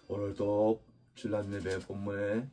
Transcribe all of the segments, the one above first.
오늘도 주일날 예배 본문에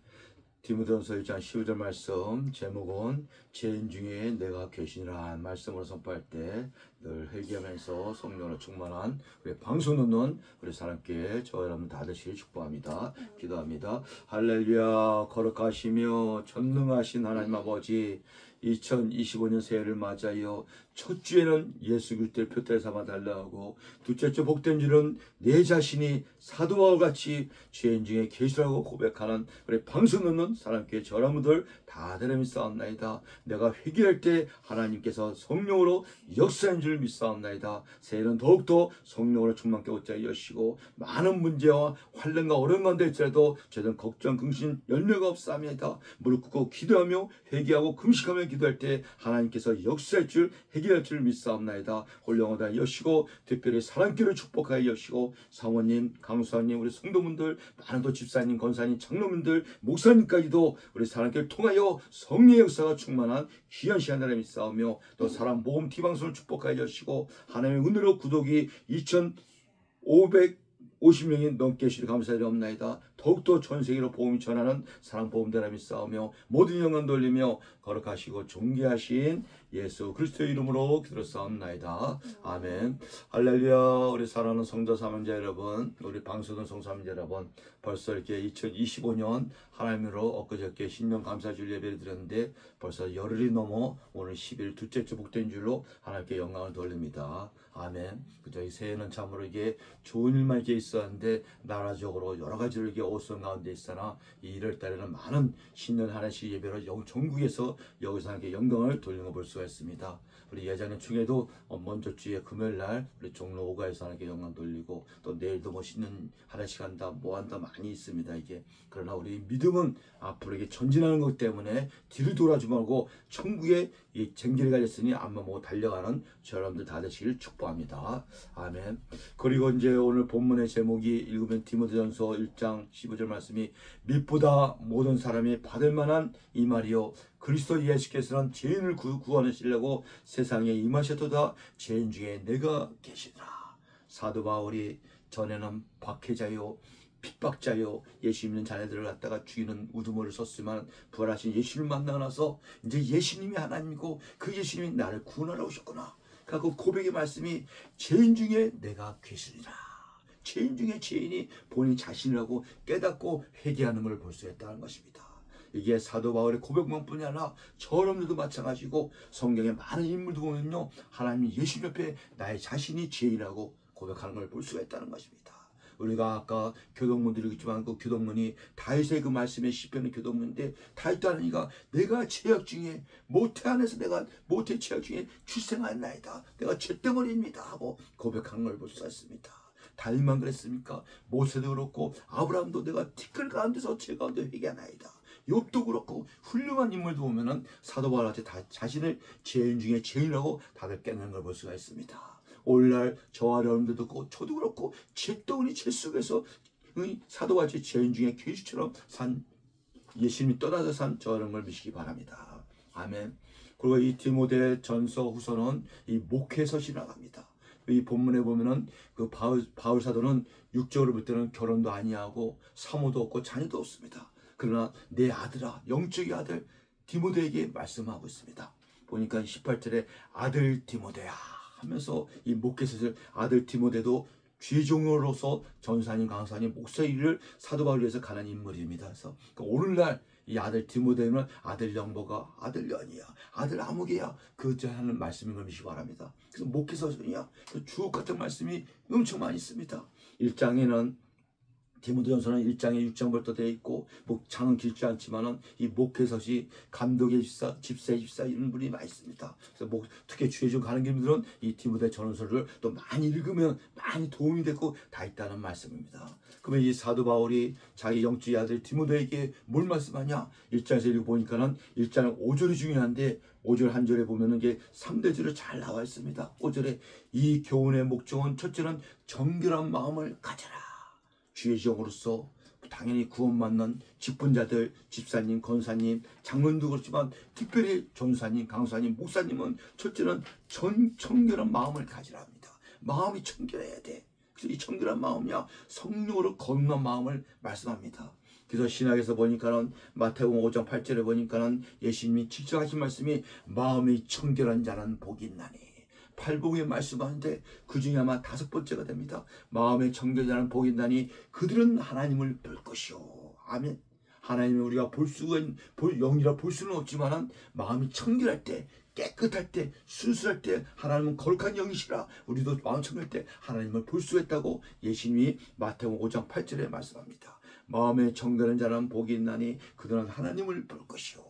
디모데전서 1장 15절 말씀 제목은 죄인 중에 내가 계시니라 말씀으로 선포할 때 늘 회개하면서 성령으로 충만한 우리 방송 듣는 우리 사람께 저와 여러분 다 되시길 축복합니다. 기도합니다. 할렐루야. 거룩하시며 전능하신 하나님 아버지, 2025년 새해를 맞아요. 첫 주에는 예수 그리스도의 표대를 삼아 달라고, 둘째 주 복된 줄은 내 자신이 사도 바울같이 죄인 중에 계시라고 고백하는 우리 방송 듣는 사람께 저라분들 다 되려 믿사옵나이다. 내가 회개할 때 하나님께서 성령으로 역사인 줄 믿사옵나이다. 새해는 더욱더 성령으로 충만케 얻자 여시고, 많은 문제와 환난과 어려운 가운데 있더라도 저는 걱정 근심 열매가 없사옵나이다. 무릎 꿇고 기도하며 회개하고 금식하며 기도할 때 하나님께서 역사할 줄 해결할 줄 믿사옵나이다. 홀령하다 여시고, 특별히 사랑교를 축복하여 여시고, 사모님, 강수사님, 우리 성도분들, 많은 또 집사님, 권사님, 장로님들, 목사님까지도 우리 사랑교를 통하여 성령의 역사가 충만한 귀한 시간을 믿사오며, 또 사랑 모험 티방송을 축복하여 여시고, 하나님의 은혜로 구독이 2,550명이 넘게 시를 감사드리옵나이다. 더욱더 전세계로 복음이 전하는 사랑보험대라 믿사오며, 모든 영광 돌리며 거룩하시고 존귀하신 예수 그리스도의 이름으로 기도했사옵나이다. 아멘. 할렐루야. 우리 사랑하는 성도 사명자 여러분, 우리 방송은 성사명자 여러분, 벌써 이렇게 2025년 하나님으로 엊그저께 신년 감사주일 예배를 드렸는데 벌써 열흘이 넘어 오늘 10일 둘째 주 복된 줄로 하나님께 영광을 돌립니다. 아멘. 그저 이 새해는 참으로 이게 좋은 일만 이렇게 있었는데 나라적으로 여러 가지로 이게 어려운 가운데 있으나 이 1월 달에는 많은 신년 하나씩 예배로 전국에서 여기서 하나님께 영광을 돌리는 걸 볼 수가 있습니다. 우리 예전에 중에도 먼저 주에 금요일 날 우리 종로 오가에서 하나님께 영광 돌리고, 또 내일도 뭐 신년 하나씩 한다 뭐 한다 많이 있습니다. 이게 그러나 우리 믿음은 앞으로 이게 전진하는 것 때문에 뒤를 돌아주지 말고 천국에 이 쟁기를 가졌으니 안마 보고 달려가는 저 여러분들 다 되시길 축복합니다. 아멘. 그리고 이제 오늘 본문의 제목이 읽으면 디모데전서 1장 15절 말씀이 빛보다 모든 사람이 받을 만한 이 말이요, 그리스도 예수께서는 죄인을 구원하시려고 세상에 임하셨도다. 죄인 중에 내가 계시더라. 사도 바울이 전에는 박해자요 핍박자요 예수 믿는 자녀들을 갖다가 죽이는 우두머리를 썼지만 부활하신 예수를 만나고 나서 이제 예수님이 하나님이고 그 예수님이 나를 구원하러 오셨구나. 그 고백의 말씀이 죄인 중에 내가 계시리라. 죄인 중에 죄인이 본인 자신이라고 깨닫고 회개하는 걸 볼 수 있다는 것입니다. 이게 사도 바울의 고백만뿐이 아니라 저 여러분들도 마찬가지고, 성경의 많은 인물도 보면요, 하나님 예수 옆에 나의 자신이 죄인이라고 고백하는 걸 볼 수가 있다는 것입니다. 우리가 아까 교동문도 읽었지만 그 교동문이 다윗의 그 말씀의 시편의 교동문인데, 다윗도 하나니가 내가 죄악 중에 모태 안에서 내가 모태 죄악 중에 출생하였나이다. 내가 죄덩어리입니다 하고 고백하는 걸 볼 수가 있습니다. 다윗만 그랬습니까? 모세도 그렇고 아브라함도 내가 티끌 가운데서 죄 가운데 회개하나이다. 욥도 그렇고 훌륭한 인물도 보면은 사도 바울한테 다 자신을 죄인 중에 죄인이라고 다들 깨닫는 걸 볼 수가 있습니다. 오늘날 저와 여러분들도 그렇고 저도 그렇고 죄덩어리 죄 속에서 사도 바울이 죄인 중에 괴수처럼 산 예수님이 떠나서 산 저런 걸 믿으시기 바랍니다. 아멘. 그리고 이 디모데 전서 후서는 이 목회서시라고 합니다. 이 본문에 보면은 그 바울 사도는 육적으로 볼 때는 결혼도 아니하고 사모도 없고 자녀도 없습니다. 그러나 내 아들아, 영적의 아들 디모데에게 말씀하고 있습니다. 보니까 18절에 아들 디모데야 하면서 이 목회서를 아들 디모데도 죄종으로서 전사님, 강사님, 목사 일을 사도 바울을 위해서 가는 인물입니다. 그래서 오늘날 이 아들 디모데는 아들 영보가, 아들 연이야, 아들 아무개야, 그저 하는 말씀인 걸 믿시기 바랍니다. 그래서 목회서전이야, 주옥 같은 말씀이 엄청 많이 있습니다. 1장에는 디모데전서는 1장에 6장부터 되어 있고, 장은 길지 않지만은 이 목회서시 감독의 집사, 집사의 집사 이런 분이 많이 있습니다. 그래서 특히 주의 좀 가는 길들은 이 디모데 전서를 또 많이 읽으면 많이 도움이 되고 다 있다는 말씀입니다. 그러면 이 사도 바울이 자기 영적의 아들 디모데에게 뭘 말씀하냐? 1장에서 읽어보니까는 1장 5절이 중요한데 5절 한 절에 보면은 이게 3대절로 잘 나와 있습니다. 5절에 이 교훈의 목적은 첫째는 정결한 마음을 가져라. 주의 종으로서 당연히 구원받는 직분자들, 집사님, 권사님, 장로님도 그렇지만 특별히 전사님, 강사님, 목사님은 첫째는 청결한 마음을 가지라 합니다. 마음이 청결해야 돼. 그래서 이 청결한 마음이야 성령으로 거듭난 마음을 말씀합니다. 그래서 신약에서 보니까는 마태복음 5장 8절에 보니까는 예수님이 직접 하신 말씀이 마음이 청결한 자는 복이 있나니, 팔복에 말씀하는데 그 중에 아마 5번째가 됩니다. 마음의 청결자는 복이 있나니 그들은 하나님을 볼 것이요. 아멘. 하나님을 우리가 볼 수가 영이라 볼 수는 없지만은 마음이 청결할 때, 깨끗할 때, 순수할 때 하나님은 거룩한 영이시라 우리도 마음 청결할 때 하나님을 볼 수 있다고 예수님이 마태복음 5장 8절에 말씀합니다. 마음에 청결한 자는 복이 있나니 그들은 하나님을 볼 것이요.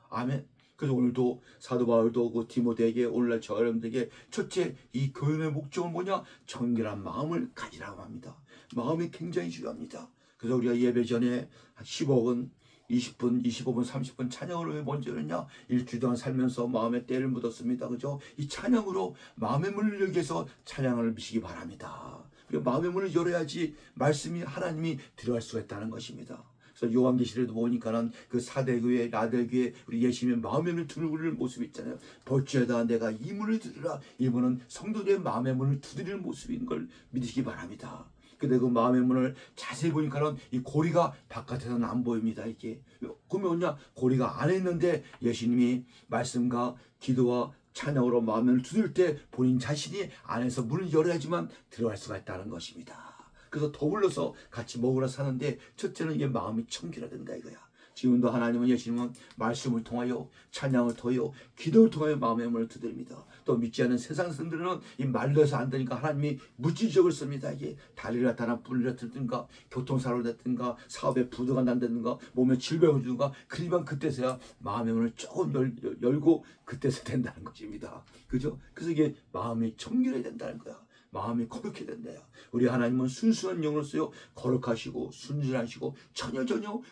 아멘. 그래서 오늘도 사도 바울도 그 디모데에게 오늘날 저 여러분들에게 첫째 이 교훈의 목적은 뭐냐? 청결한 마음을 가지라고 합니다. 마음이 굉장히 중요합니다. 그래서 우리가 예배 전에 15분, 20분, 25분, 30분 찬양으로 왜 먼저 했냐? 일주일 동안 살면서 마음에 때를 묻었습니다. 그죠? 이 찬양으로 마음의 문을 열기 위해서 찬양을 미시기 바랍니다. 마음의 문을 열어야지 말씀이 하나님이 들어갈 수가 있다는 것입니다. 그래서 요한계시록에도 보니까는 그 사대교회, 라델교회 우리 예수님의 마음의 문을 두드리는 모습이 있잖아요. 벌주에다 내가 이 문을 두드리라. 이 문은 성도들의 마음의 문을 두드리는 모습인 걸 믿으시기 바랍니다. 근데 그 마음의 문을 자세히 보니까는 이 고리가 바깥에서는 안 보입니다. 이게 그러면 뭐냐? 고리가 안에 있는데 예수님이 말씀과 기도와 찬양으로 마음을 두들 때 본인 자신이 안에서 문을 열어야지만 들어갈 수가 있다는 것입니다. 그래서 더불어서 같이 먹으러 사는데 첫째는 이게 마음이 청결해야 된다 이거야. 지금도 하나님은 예수님은 말씀을 통하여 찬양을 통하여 기도를 통하여 마음의 문을 두드립니다. 또 믿지 않는 세상 사람들은 이 말로 해서 안 되니까 하나님이 물질적을 씁니다. 이게 다리를 나타나 불을 나타든가 교통사고를 났든가 사업에 부도가 난다든가 몸에 질병을 주든가 그러면 그때서야 마음의 문을 조금 열고 그때서 된다는 것입니다. 그죠? 그래서 이게 마음이 청결해야 된다는 거야. 마음이 거룩해야 된대요. 우리 하나님은 순수한 영으로서요 거룩하시고 순진하시고 전혀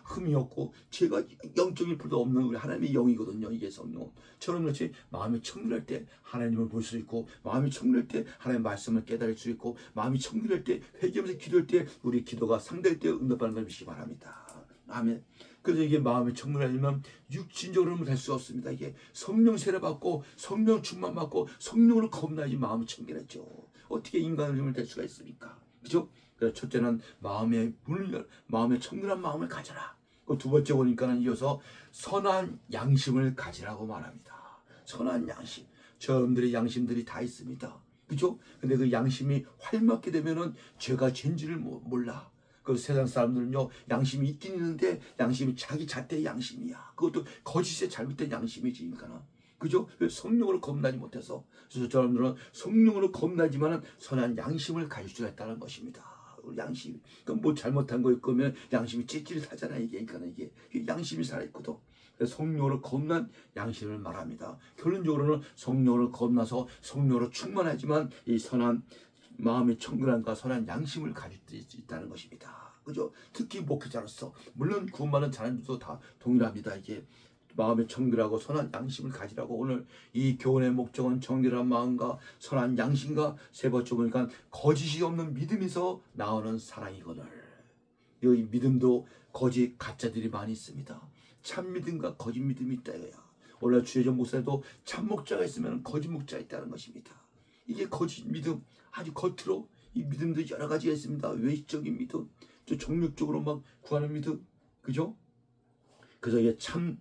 흠이 없고 죄가 영적인 불도 없는 우리 하나님의 영이거든요. 이게 성령. 저런 것이 마음이 청결할 때 하나님을 볼 수 있고, 마음이 청결할 때 하나님의 말씀을 깨달을 수 있고, 마음이 청결할 때 회개하면서 기도할 때 우리 기도가 상대할 때 응답하는 걸 믿으시기 바랍니다. 아멘. 그래서 이게 마음이 청결하려면 육신적으로는 될 수 없습니다. 이게 성령 세례 받고 성령 충만 받고 성령으로 겁나지 마음이 청결했죠. 어떻게 인간을 될 수가 있습니까? 그죠? 그래서 첫째는 마음의 청결한 마음을 가져라. 두 번째 보니까는 이어서 선한 양심을 가지라고 말합니다. 선한 양심. 여러분들의 양심들이 다 있습니다. 그죠? 근데 그 양심이 활맞게 되면은 죄가 죄인지를 몰라. 그 세상 사람들은요 양심이 있긴 있는데 양심이 자기 잣대의 양심이야. 그것도 거짓의 잘못된 양심이지. 그러니까 그죠? 성령으로 겁나지 못해서. 그래서 저놈들은 성령으로 겁나지만은 선한 양심을 가질 수가 있다는 것입니다. 양심. 그럼 뭐 잘못한 거 있으면 양심이 찌릿하잖아. 이게. 그러니까 이게 양심이 살아있거든. 그래서 성령으로 겁난 양심을 말합니다. 결론적으로는 성령으로 겁나서 성령으로 충만하지만 이 선한 마음의 청결함과 선한 양심을 가질 수 있다는 것입니다. 그죠? 특히 목회자로서 물론 구원받은 자녀들도 다 동일합니다. 이게 마음의 청결하고 선한 양심을 가지라고. 오늘 이 교훈의 목적은 청결한 마음과 선한 양심과 세 번째 보니까 거짓이 없는 믿음에서 나오는 사랑이거늘. 이 믿음도 거짓 가짜들이 많이 있습니다. 참 믿음과 거짓 믿음이 있다 이거야. 오늘 주혜정 목사도 참 목자가 있으면 거짓 목자가 있다는 것입니다. 이게 거짓 믿음, 아주 겉으로 이 믿음도 여러 가지가 있습니다. 외식적인 믿음, 저 정력적으로 막 구하는 믿음, 그죠? 그래서 이게 참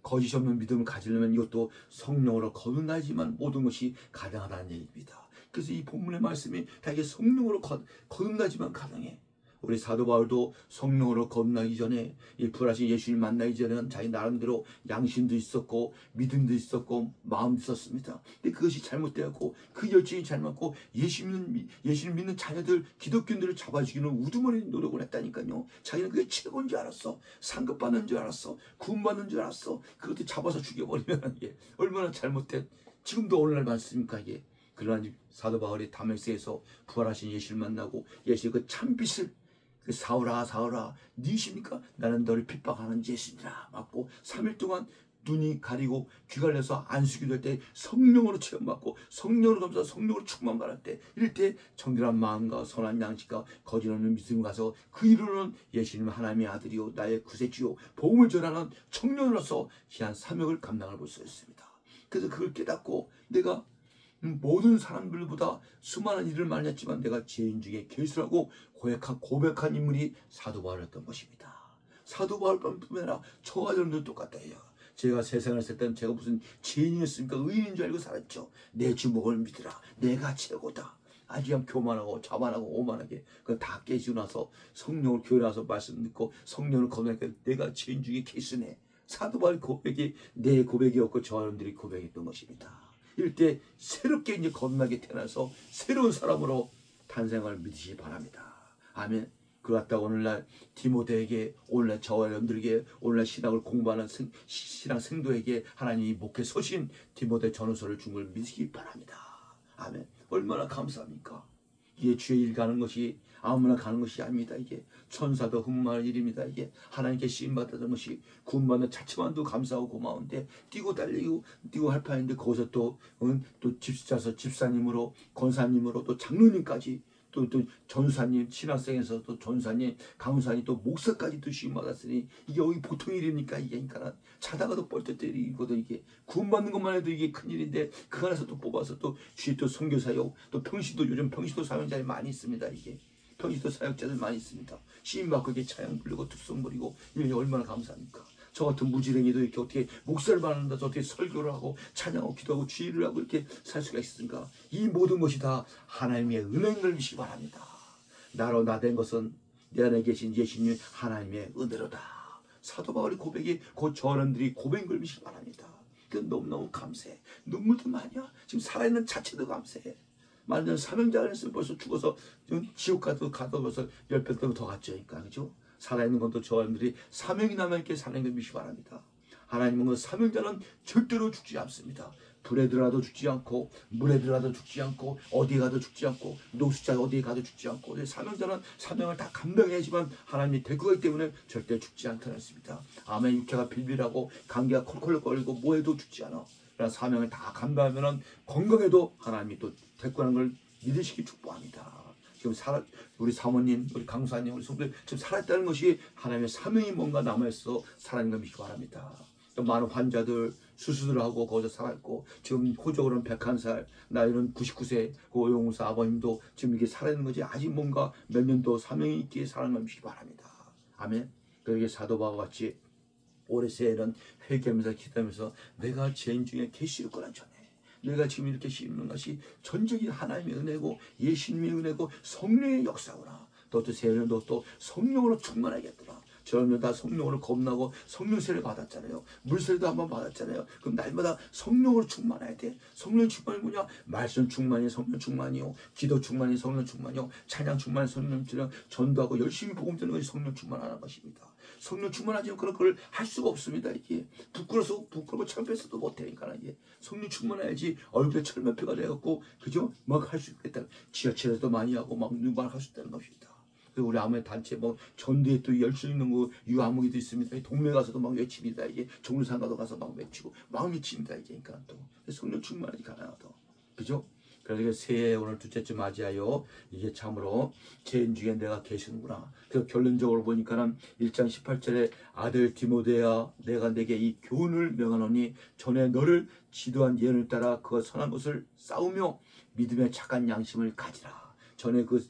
거짓 없는 믿음을 가지려면 이것도 성령으로 거듭나지만 모든 것이 가능하다는 얘기입니다. 그래서 이 본문의 말씀이 다 이게 성령으로 거듭나지만 가능해. 우리 사도 바울도 성령으로 거듭나기 전에 이 부활하신 예수님 만나기 전에는 자기 나름대로 양심도 있었고 믿음도 있었고 마음도 있었습니다. 근데 그것이 잘못되었고 그 열정이 잘못고 예수님 믿는 자녀들 기독교인들을 잡아주기는 우두머리 노력을 했다니까요. 자기는 그게 최고인 줄 알았어. 상급 받는 줄 알았어. 구원받는 줄 알았어. 그것도 잡아서 죽여버리면 이게 얼마나 잘못된, 지금도 오늘날 많습니까 이게. 그러나 사도 바울이 다메섹에서 부활하신 예수를 만나고 예수의 그 참빛을 사울아 니십니까? 나는 너를 핍박하는 예수니라 맞고 3일 동안 눈이 가리고 귀가 열려서 안수기 될 때 성령으로 체험받고 성령으로 감사 성령으로 충만받을 때 이럴 때 청결한 마음과 선한 양식과 거짓 없는 믿음을 가서 그 이루는 예수님 하나님의 아들이요 나의 구세주요 복음을 전하는 청년으로서 귀한 사명을 감당할 수 있습니다. 그래서 그걸 깨닫고 내가 모든 사람들보다 수많은 일을 많이 했지만 내가 죄인 중에 괴수라고 고백한 인물이 사도 바울이었던 것입니다. 사도 바울뿐만 아니라 저와 여러분도 똑같아요. 제가 세상을 살 때는 제가 무슨 죄인이었습니까? 의인인 줄 알고 살았죠. 내 주먹을 믿으라. 내가 최고다. 아주 교만하고 자만하고 오만하게 그거 다 깨지고 나서 성령을 교회 나서 말씀 듣고 성령을 거듭하니까 내가 죄인 중에 괴수네. 사도 바울 고백이 내 고백이었고 저 사람들이 고백했던 것입니다. 이럴 때 새롭게 이제 거듭나게 태어나서 새로운 사람으로 탄생을 믿으시기 바랍니다. 아멘. 그 같다 오늘날 디모데에게, 오늘날 저와 여러분들에게, 오늘날 신학을 공부하는 신학 생도에게 하나님이 목회 서신 디모데 전후서를 준 걸 믿으시기 바랍니다. 아멘. 얼마나 감사합니까? 이게 주의 일 가는 것이 아무나 가는 것이 아닙니다. 이게 천사도 흠모할 일입니다. 이게 하나님께 쓰임받았던 것이 구원받는 자체만도 감사하고 고마운데 뛰고 달리고 할 판인데 거기서 또 집사님으로 권사님으로 또 장로님까지 또 전사님, 신학생에서 또 전사님, 강사님, 또 목사까지 또 시임받았으니 이게 어디 보통 일입니까? 이게 그러니까 자다가도 뻘떡 때리거든. 이게 구원받는 것만 해도 이게 큰일인데 그 안에서 또 뽑아서 또 주의 또 선교사역, 또 평시도 요즘 평시도 사역자들이 많이 있습니다. 이게 평시도 사역자들 많이 있습니다. 시임받고 이렇게 찬양 부르고 특성 부리고 이게 얼마나 감사합니까? 저 같은 무지랭이도 이렇게 어떻게 목사를 받는다서 어떻게 설교를 하고 찬양하고 기도하고 주의를 하고 이렇게 살 수가 있습니까? 이 모든 것이 다 하나님의 은혜를 믿으시기 바랍니다. 나로 나된 것은 내 안에 계신 예수님 하나님의 은혜로다. 사도 바울의 고백이 곧 저런들이 고백을 믿으시기 바랍니다. 그 너무너무 감사해. 눈물도 많이야. 지금 살아있는 자체도 감사해. 만약 사명자가 했으면 벌써 죽어서 지옥 가도 벌써 10배 더 갔죠. 그러니까 그죠? 살아있는 것도 저들이 사명이 남아 있게 사는 걸 믿으시기 바랍니다. 하나님은 그 사명자는 절대로 죽지 않습니다. 불에 들어가도 죽지 않고 물에 들어가도 죽지 않고 어디에 가도 죽지 않고 노숙자 어디에 가도 죽지 않고 사명자는 사명을 다 감당해야지만 하나님이 데리고 가기 때문에 절대 죽지 않다는 것입니다. 아멘. 육체가 빌빌하고 감기가 콜콜거리고 뭐해도 죽지 않아. 그러나 사명을 다 감당하면 건강해도 하나님이 또 데리고 가는 걸 믿으시기 축복합니다. 지금 우리 사모님, 우리 강사님, 우리 성도들 지금 살아있다는 것이 하나님의 사명이 뭔가 남아있어 살아있는 걸 믿기 바랍니다. 또 많은 환자들 수술을 하고 거기서 살아있고 지금 호적으로는 101살, 나이는 99세 그 오용사 아버님도 지금 이렇게 살아있는 거지 아직 뭔가 몇 년도 사명이 있기에 살아있는 걸 믿기 바랍니다. 아멘. 그러게 사도 바울과 같이 올해 새해는 회개하면서 기도하면서 내가 죄인 중에 계시를 거란 전에 내가 지금 이렇게 씹는 것이 전적인 하나님의 은혜고 예수님의 은혜고 성령의 역사구나. 또 새해는도 또 성령으로 충만하겠더라. 저는 다 성령으로 겁나고 성령세를 받았잖아요. 물세례도 한번 받았잖아요. 그럼 날마다 성령으로 충만해야 돼. 성령 충만이 뭐냐? 말씀 충만이 성령 충만이요. 기도 충만이 성령 충만이요. 찬양 충만이 성령 충만. 전도하고 열심히 복음 전하는 것이 성령 충만하는 것입니다. 성령 충만하지 않으면 그걸 할 수가 없습니다. 이게 부끄럽고 창피해서도 못하니까 이게 성령 충만해야지 얼굴에 철면피가 돼갖고 그죠? 막 할 수 있겠다. 지하철에서도 많이 하고 막 할 수 있다는 것입니다. 그리고 우리 아무의 단체 뭐 전도에 또 열심히 있는 거 유아무기도 있습니다. 동네 가서도 막 외칩니다. 이게 종류상가도 가서 막 외치고 막 외칩니다. 이게 그러니까 또 성령 충만하지 가능하다. 그죠? 그래서 새해 오늘 둘째 주 맞이하여 이게 참으로 죄인 중에 내가 계시는구나. 그래서 결론적으로 보니까는 1장 18절에 아들 디모데야 내가 내게 이 교훈을 명하노니 전에 너를 지도한 예언을 따라 그 선한 것을 싸우며 믿음의 착한 양심을 가지라. 전에 그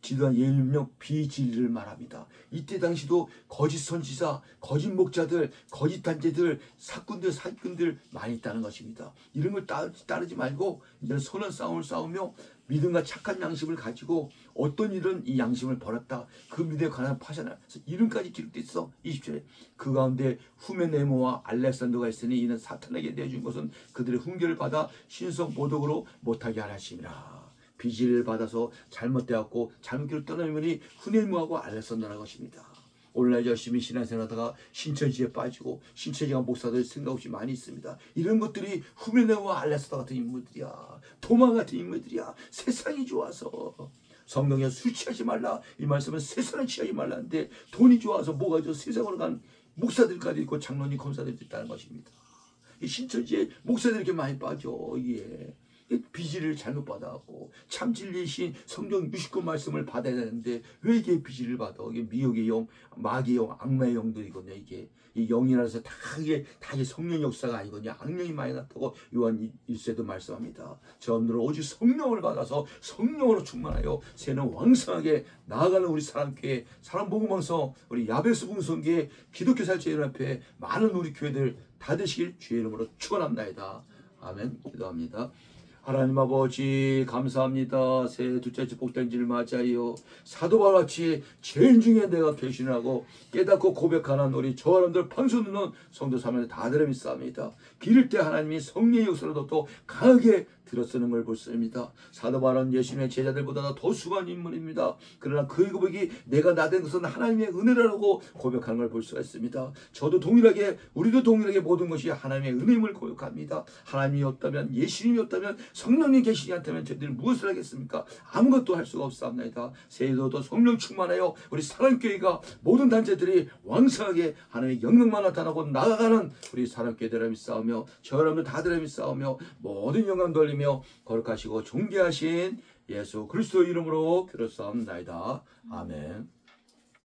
지도한 예언력 비진리를 말합니다. 이때 당시도 거짓 선지자, 거짓 목자들, 거짓 단체들, 사꾼들 많이 있다는 것입니다. 이런 걸 따르지 말고 이제는 선한 싸움을 싸우며 믿음과 착한 양심을 가지고 어떤 일은 이 양심을 버렸다. 그 믿음에 관한 파산을 이름까지 기록되어 있어. 20절에 그 가운데 후메네모와 알렉산더가 있으니 이는 사탄에게 내준 것은 그들의 훈계를 받아 신성 모독으로 못하게 하라 하심이라. 비질을 받아서 잘못되었고 잘못기로 떠나면이 후네모하고 알렉산더라는 것입니다. 오늘날 열심히 신앙생활하다가 신천지에 빠지고 신천지가 목사들 생각 없이 많이 있습니다. 이런 것들이 후메네모와 알렉산더 같은 인물들이야. 도마 같은 인물들이야. 세상이 좋아서 성경에 술 취하지 말라 이 말씀은 세상을 취하지 말라는데 돈이 좋아서 뭐가 좋아 세상으로 간 목사들까지 있고 장로님 검사들도 있다는 것입니다. 이 신천지에 목사들이 이렇게 많이 빠져. 이게 비질을 잘못 받아갖고 참 진리이신 성경 69 말씀을 받아야 되는데 왜 이게 비질을 받아? 이게 미혹의 영, 마귀의 영, 악마의 영들이거든요. 이게 이 영이라서 다 이게 성령 역사가 아니거든요. 악령이 많이 나타고 요한 1세도 말씀합니다. 저놈들은 오직 성령을 받아서 성령으로 충만하여 새는 왕성하게 나아가는 우리 사랑교회, 사랑복음방송, 우리 야베스 붕성교회, 기독교 살제연합회 많은 우리 교회들 다 되시길 주의 이름으로 축원합니다. 아멘. 기도합니다. 하나님 아버지 감사합니다. 새해 둘째 주 복된지를 맞이하여 사도 바울같이 죄인 중에 내가 배신하고 깨닫고 고백하는 우리 저 사람들 판수 듣는 성도 사람들 다들 믿사옵니다. 기를 때 하나님이 성령의 역사로도 또 강하게 들어쓰는 걸 볼수입니다. 사도 바울은 예수님의 제자들보다 더 수고한 인물입니다. 그러나 그의 고백이 내가 나된 것은 하나님의 은혜라고 고백하는 걸 볼 수가 있습니다. 저도 동일하게 우리도 동일하게 모든 것이 하나님의 은혜임을 고백합니다. 하나님이 없다면 예수님이 없다면 성령님 계시지 않다면 저희들은 무엇을 하겠습니까? 아무것도 할 수가 없사옵나이다. 새해도 더 성령 충만하여 우리 사랑교회가 모든 단체들이 왕성하게 하나님의 영광만 나타나고 나아가는 우리 사랑교회들을 믿사오며 저 여러분들 다들 믿사오며 모든 영광 돌리며 거룩하시고 존귀하신 예수 그리스도 이름으로 기도하옵나이다. 아멘.